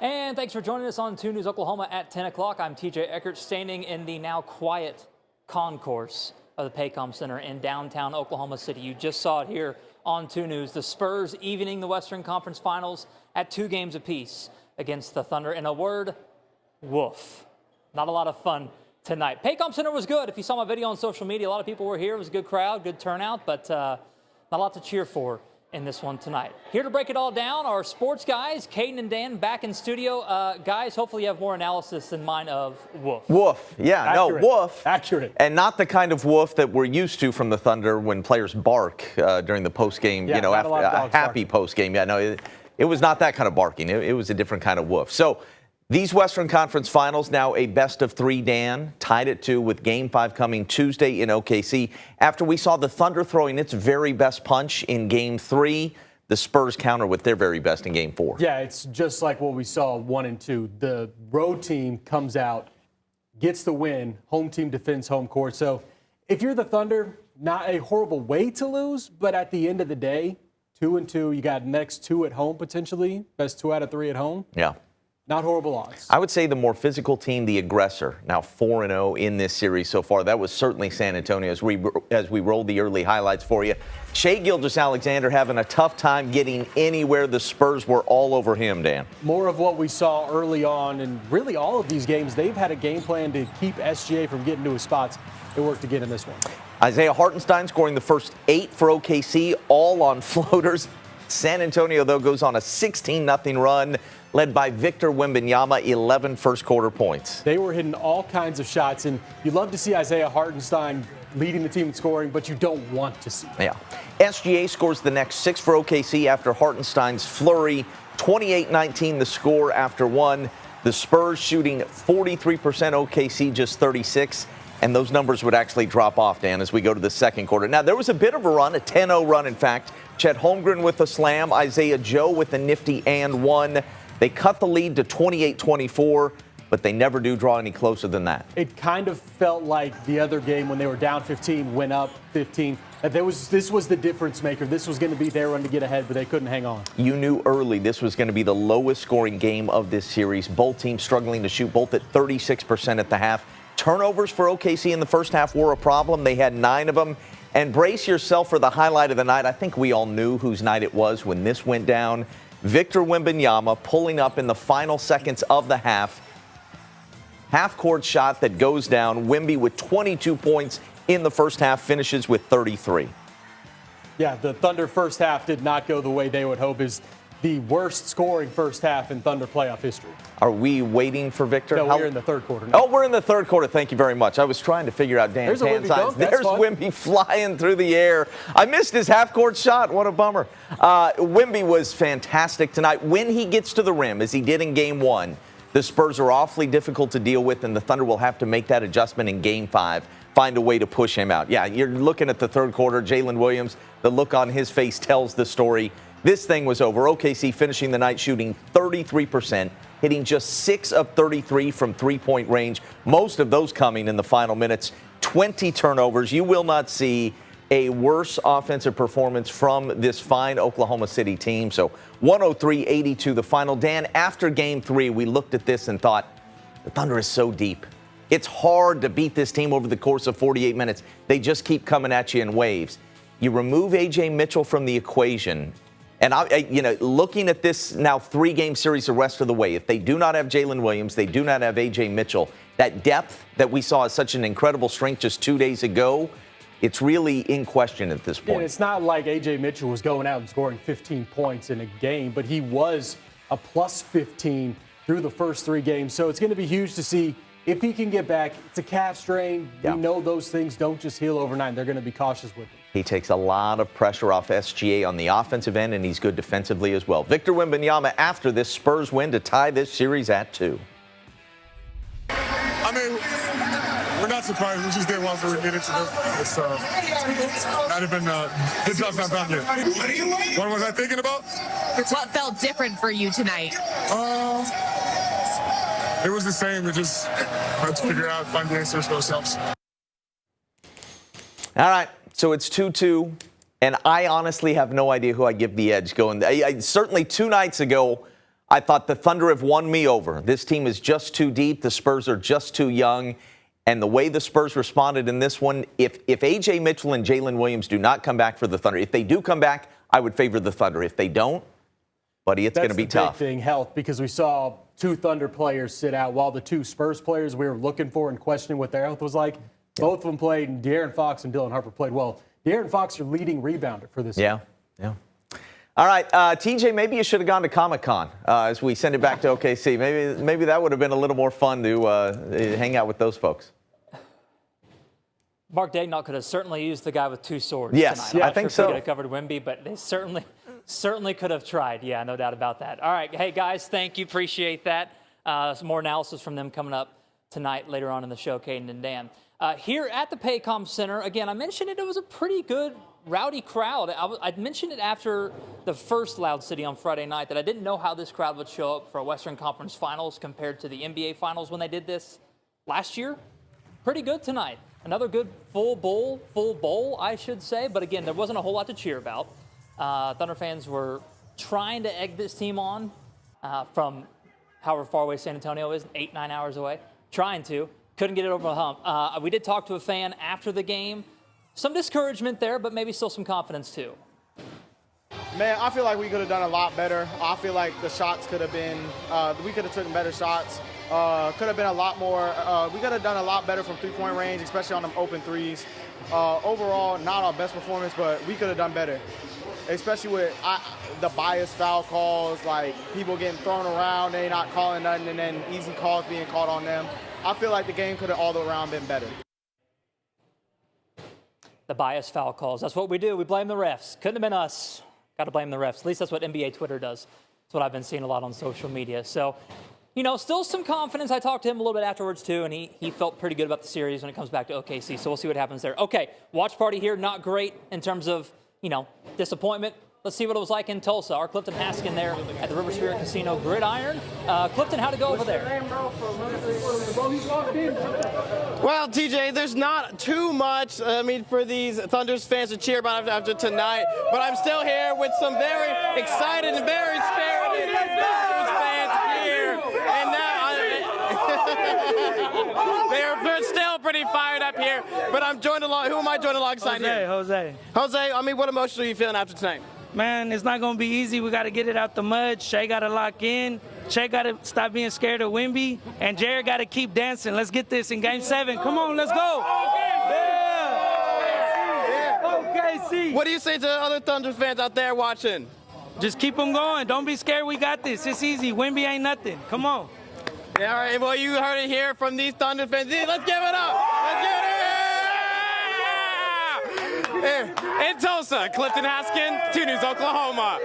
And thanks for joining us on 2 News Oklahoma at 10 o'clock. I'm TJ Eckert, standing in the now quiet concourse of the Paycom Center in downtown Oklahoma City. You just saw it here on 2 News. The Spurs evening the Western Conference Finals at 2 games apiece against the Thunder. In a word, woof. Not a lot of fun tonight. Paycom Center was good. If you saw my video on social media, a lot of people were here. It was a good crowd, good turnout, but not a lot to cheer for in this one tonight. Here to break it all down, our sports guys, Caden and Dan, back in studio. Guys, hopefully you have more analysis than mine of woof. Woof, yeah, Accurate. no, woof. Accurate. And not the kind of woof that we're used to from the Thunder when players bark during the postgame, Yeah, after a happy postgame. Yeah, no, it was not that kind of barking. It was a different kind of woof. So these Western Conference Finals now a best-of-3, Dan, tied at 2 with Game 5 coming Tuesday in OKC. After we saw the Thunder throwing its very best punch in Game 3, the Spurs counter with their very best in Game 4. Yeah, it's just like what we saw 1 and 2. The road team comes out, gets the win, home team defends home court. So if you're the Thunder, not a horrible way to lose, but at the end of the day, 2 and 2, you got next 2 at home potentially, best 2 out of 3 at home. Yeah. Not horrible odds. I would say the more physical team, the aggressor, now 4-0 in this series so far. That was certainly San Antonio as we rolled the early highlights for you. Shai Gilgeous-Alexander having a tough time getting anywhere. The Spurs were all over him, Dan. More of what we saw early on, and really all of these games, they've had a game plan to keep SGA from getting to his spots. It worked again in this one. Isaiah Hartenstein scoring the first 8 for OKC, all on floaters. San Antonio, though, goes on a 16-0 run, led by Victor Wembanyama, 11 first-quarter points. They were hitting all kinds of shots, and you love to see Isaiah Hartenstein leading the team in scoring, but you don't want to see it. Yeah. SGA scores the next 6 for OKC after Hartenstein's flurry. 28-19 the score after 1. The Spurs shooting 43%, OKC just 36%. And those numbers would actually drop off, Dan, as we go to the second quarter. Now, there was a bit of a run, a 10-0 run, in fact. Chet Holmgren with a slam, Isaiah Joe with a nifty and 1. They cut the lead to 28-24, but they never do draw any closer than that. It kind of felt like the other game when they were down 15, went up 15. This was the difference maker. This was going to be their run to get ahead, but they couldn't hang on. You knew early this was going to be the lowest scoring game of this series. Both teams struggling to shoot, both at 36% at the half. Turnovers for OKC in the first half were a problem. They had 9 of them. And brace yourself for the highlight of the night. I think we all knew whose night it was when this went down. Victor Wembanyama pulling up in the final seconds of the half. Half-court shot that goes down. Wemby with 22 points in the first half, finishes with 33. Yeah, the Thunder first half did not go the way they would hope. Is the worst scoring first half in Thunder playoff history. Are we waiting for Victor? No, we're in the third quarter now. Oh, we're in the third quarter. Thank you very much. I was trying to figure out Dan's hand signs. There's Wemby flying through the air. I missed his half-court shot. What a bummer. Wemby was fantastic tonight. When he gets to the rim, as he did in Game 1, the Spurs are awfully difficult to deal with, and the Thunder will have to make that adjustment in Game 5, find a way to push him out. Yeah, you're looking at the third quarter. Jalen Williams, the look on his face tells the story. This thing was over. OKC finishing the night shooting 33%, hitting just 6 of 33 from three-point range, most of those coming in the final minutes. 20 turnovers. You will not see a worse offensive performance from this fine Oklahoma City team. So 103-82 the final. Dan, after Game 3, we looked at this and thought, the Thunder is so deep. It's hard to beat this team over the course of 48 minutes. They just keep coming at you in waves. You remove A.J. Mitchell from the equation. And, looking at this now 3-game series the rest of the way, if they do not have Jalen Williams, they do not have A.J. Mitchell, that depth that we saw as such an incredible strength just 2 days ago, it's really in question at this point. And it's not like A.J. Mitchell was going out and scoring 15 points in a game, but he was a plus 15 through the first 3 games. So it's going to be huge to see if he can get back. It's a calf strain. Yeah. We know those things don't just heal overnight. They're going to be cautious with it. He takes a lot of pressure off SGA on the offensive end, and he's good defensively as well. Victor Wembanyama after this Spurs win to tie this series at 2. I mean, we're not surprised. We just didn't want to get into this. It's not even, this job's not done yet. What was I thinking about? What felt different for you tonight? It was the same. We just had to figure out, find the answers for ourselves. All right. So it's 2-2, and I honestly have no idea who I give the edge going. Certainly 2 nights ago, I thought the Thunder have won me over. This team is just too deep. The Spurs are just too young. And the way the Spurs responded in this one, if A.J. Mitchell and Jalen Williams do not come back for the Thunder, if they do come back, I would favor the Thunder. If they don't, buddy, it's going to be tough. That's the big thing, health, because we saw 2 Thunder players sit out while the 2 Spurs players we were looking for and questioning what their health was like, both of them played, and De'Aaron Fox and Dylan Harper played well. De'Aaron Fox, your leading rebounder for this Yeah, team. yeah. All right, TJ, maybe you should have gone to Comic-Con as we send it back to OKC. Maybe that would have been a little more fun to hang out with those folks. Mark Daigneault could have certainly used the guy with 2 swords yes, tonight. I think so. He could have covered Wemby, but they certainly could have tried. Yeah, no doubt about that. All right, hey, guys, thank you. Appreciate that. Some more analysis from them coming up tonight later on in the show, Caden and Dan. Here at the Paycom Center, again, I mentioned it was a pretty good, rowdy crowd. I mentioned it after the first Loud City on Friday night that I didn't know how this crowd would show up for a Western Conference Finals compared to the NBA Finals when they did this last year. Pretty good tonight. Another good full bowl, I should say. But again, there wasn't a whole lot to cheer about. Thunder fans were trying to egg this team on from however far away San Antonio is, 8-9 hours away. Trying to. Couldn't get it over the hump. We did talk to a fan after the game. Some discouragement there, but maybe still some confidence too. Man, I feel like we could have done a lot better. I feel like the shots could have been, we could have taken better shots. Could have been a lot more, we could have done a lot better from three-point range, especially on them open threes. Overall, not our best performance, but we could have done better. Especially with the biased foul calls, like people getting thrown around, they not calling nothing, and then easy calls being called on them. I feel like the game could have all around been better. The biased foul calls. That's what we do. We blame the refs. Couldn't have been us. Got to blame the refs. At least that's what NBA Twitter does. That's what I've been seeing a lot on social media. So, you know, still some confidence. I talked to him a little bit afterwards, too, and he felt pretty good about the series when it comes back to OKC. So we'll see what happens there. Okay, watch party here. Not great in terms of, you know, disappointment. Let's see what it was like in Tulsa. Our Clifton Haskin there at the River Spirit Casino Gridiron. Clifton, how'd it go over there? Well, TJ, there's not too much, for these Thunders fans to cheer about after tonight, but I'm still here with some very excited and very spirited Thunders fans here, and now they're still pretty fired up here, but I'm joined along. Who am I joined alongside here? Jose. What emotions are you feeling after tonight? Man, it's not going to be easy. We got to get it out the mud. Shea got to lock in. Shea got to stop being scared of Wemby. And Jared got to keep dancing. Let's get this in Game 7. Come on, let's go. Yeah. OKC. What do you say to other Thunder fans out there watching? Just keep them going. Don't be scared. We got this. It's easy. Wemby ain't nothing. Come on. Yeah, all right. Well, you heard it here from these Thunder fans. Let's give it up. Let's give it up. In Tulsa, Clifton Haskin, 2 News Oklahoma.